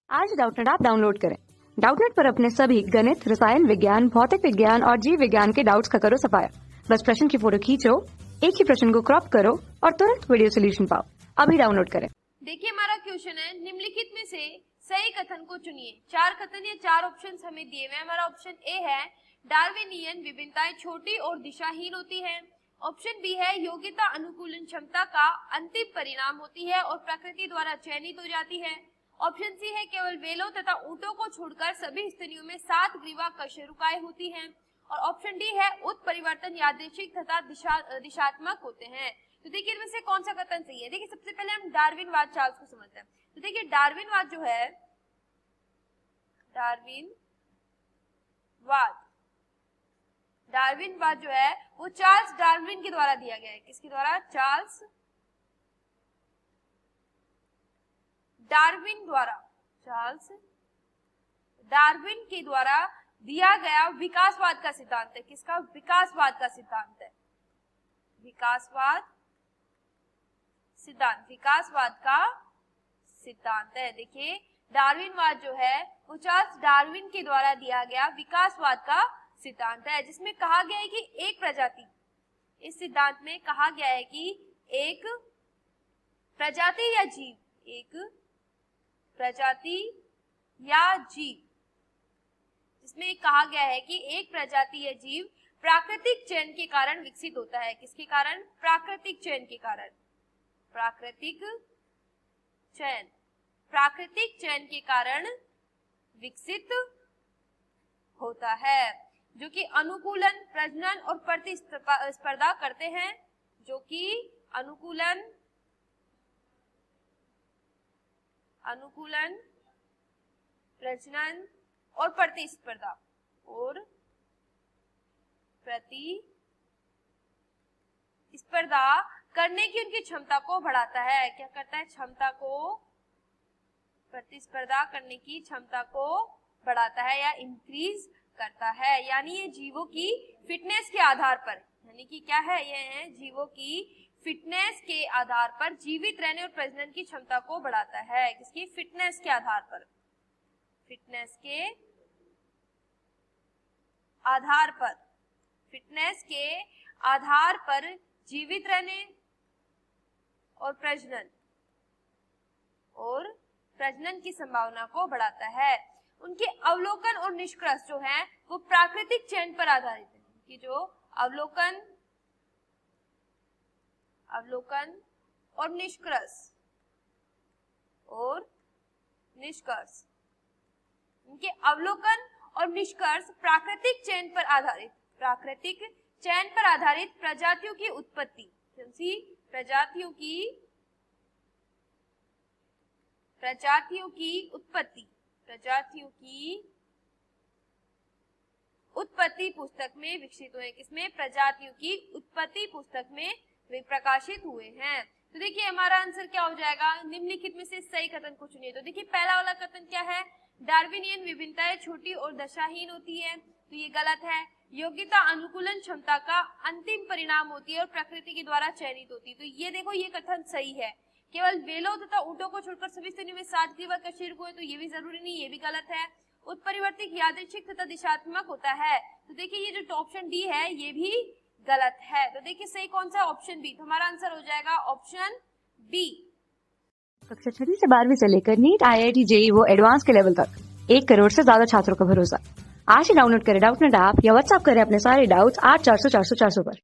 आज Doubtnut app download करें। Doubtnut पर अपने सभी गणित, रसायन विज्ञान, भौतिक विज्ञान और जीव विज्ञान के डाउट्स का करो सफाया। बस प्रश्न की फोटो खींचो, एक ही प्रश्न को क्रॉप करो और तुरंत वीडियो सोल्यूशन पाओ। अभी डाउनलोड करें। देखिए हमारा क्वेश्चन है, निम्नलिखित में से सही कथन को चुनिए। 4 कथन या 4 ऑप्शंस हमें दिए हुए हैं। हमारा ऑप्शन ए है डार्विनियन विभिन्नताएं छोटी और दिशाहीन होती है। ऑप्शन बी है योग्यता अनुकूलन क्षमता का अंतिम परिणाम होती है और प्रकृति द्वारा चयनित हो जाती है। ऑप्शन सी है केवल वेलों तथा ऊंटों को छोड़कर सभी स्तनियों में 7 ग्रीवा कशेरुकाएं होती हैं। और ऑप्शन डी है उत्परिवर्तन यादृच्छिक तथा दिशात्मक होते हैं। तो देखिए इनमें से कौन सा कथन सही है। देखिए सबसे पहले हम डार्विनवाद चार्ल्स को समझते हैं। तो देखिए डार्विनवाद जो है, डार्विनवाद जो है वो चार्ल्स डार्विन के द्वारा दिया गया है। किसके द्वारा? चार्ल्स डार्विन के द्वारा दिया गया विकासवाद का सिद्धांत है। किसका? विकासवाद का सिद्धांत है। विकासवाद का सिद्धांत है। देखिए डार्विनवाद जो है वो चार्ल्स डार्विन के द्वारा दिया गया विकासवाद का सिद्धांत है, जिसमें कहा गया है कि एक प्रजाति, इस सिद्धांत में कहा गया है कि एक प्रजाति या जीव, जिसमें कहा गया है कि एक प्रजाति या जीव प्राकृतिक चयन के कारण विकसित होता है। किसके कारण? प्राकृतिक चयन के कारण। प्राकृतिक चयन के कारण विकसित होता है, जो कि अनुकूलन, प्रजनन और प्रतिस्पर्धा करते हैं। जो कि अनुकूलन, प्रजनन और प्रतिस्पर्धा करने की उनकी क्षमता को बढ़ाता है। क्या करता है? प्रतिस्पर्धा करने की क्षमता को बढ़ाता है या इंक्रीज करता है। यानी ये जीवों की फिटनेस के आधार पर, यानी कि क्या है, ये है जीवों की फिटनेस के आधार पर जीवित रहने और प्रजनन की क्षमता को बढ़ाता है। किसकी? फिटनेस के आधार पर। फिटनेस के आधार पर जीवित रहने और प्रजनन की संभावना को बढ़ाता है। उनके अवलोकन और निष्कर्ष जो हैं वो प्राकृतिक चयन पर आधारित है। कि जो अवलोकन और निष्कर्ष, उनके अवलोकन और निष्कर्ष प्राकृतिक चयन पर आधारित प्रजातियों की उत्पत्ति, प्रजातियों की उत्पत्ति पुस्तक में विकसित हुए। किसमें? प्रजातियों की उत्पत्ति पुस्तक में वे प्रकाशित हुए हैं। तो देखिए हमारा आंसर क्या हो जाएगा, निम्नलिखित में से सही कथन को चुनिए। तो देखिए पहला वाला कथन क्या है, डार्विनियन विभिन्नताएं छोटी और दशाहीन होती है, तो ये गलत है। योग्यता अनुकूलन क्षमता का अंतिम परिणाम होती है और प्रकृति के द्वारा चयनित होती है, तो ये देखो ये कथन सही है। केवल वेलों तथा ऊंटों को छोड़कर सभी स्तनियों में 7 ग्रीवा कशेरुक, तो ये भी जरूरी नहीं, ये भी गलत है। उत्परिवर्तित यादृच्छिक तथा दिशात्मक होता है, तो देखिए ये जो ऑप्शन डी है ये भी गलत है। तो देखिए सही कौन सा? Option B. तो हमारा आंसर हो जाएगा ऑप्शन बी। कक्षा 6 से 12वीं से लेकर नीट, IIT, JEE वो एडवांस के लेवल तक 1 करोड़ से ज्यादा छात्रों का भरोसा। आज ही डाउनलोड करें डाउटनेट ऐप या व्हाट्सएप करें अपने सारे डाउट्स 8400 400 400 पर।